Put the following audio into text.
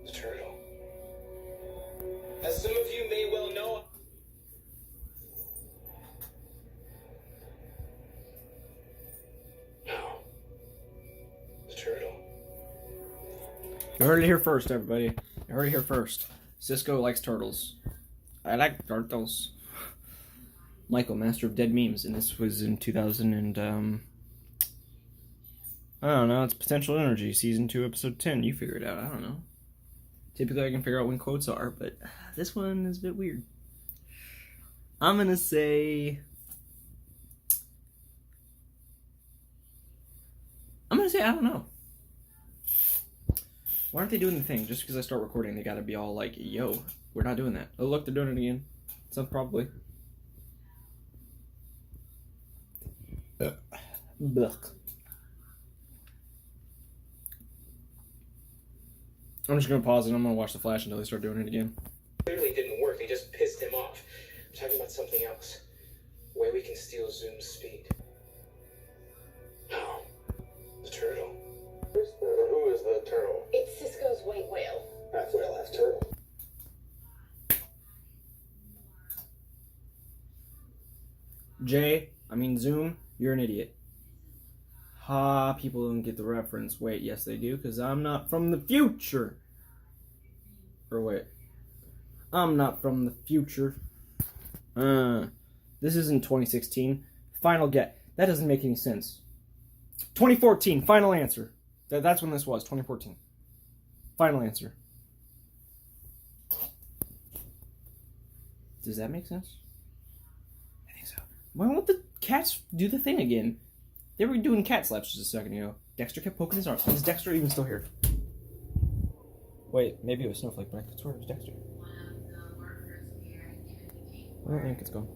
The turtle. As some of you may well know... No. The turtle. You heard it here first, everybody. You heard it here first. Cisco likes turtles. I like turtles. Michael, master of dead memes, and this was in 2000 and, I don't know, it's Potential Energy, Season 2, Episode 10. You figure it out, I don't know. Typically I can figure out when quotes are, but this one is a bit weird. I'm gonna say... I don't know. Why aren't they doing the thing? Just because I start recording, they gotta be all like, yo, we're not doing that. Oh, look, they're doing it again. So probably. Blech. I'm just gonna pause and I'm gonna watch The Flash until they start doing it again. Clearly didn't work. They just pissed him off. I'm talking about something else. A way we can steal Zoom's speed. No. The turtle. Who is the turtle? It's Cisco's white whale. Half whale, half turtle. Zoom, you're an idiot. Ha, people don't get the reference. Wait, yes they do, because I'm not from the future. Or wait. I'm not from the future. This isn't 2016. Final get. That doesn't make any sense. 2014, final answer. That's when this was, 2014. Final answer. Does that make sense? I think so. Why won't the cats do the thing again? They were doing cat slaps just a second ago. Dexter kept poking his arm. Is Dexter even still here? Wait, maybe it was Snowflake, but I could swear it was Dexter. I don't think it's gone.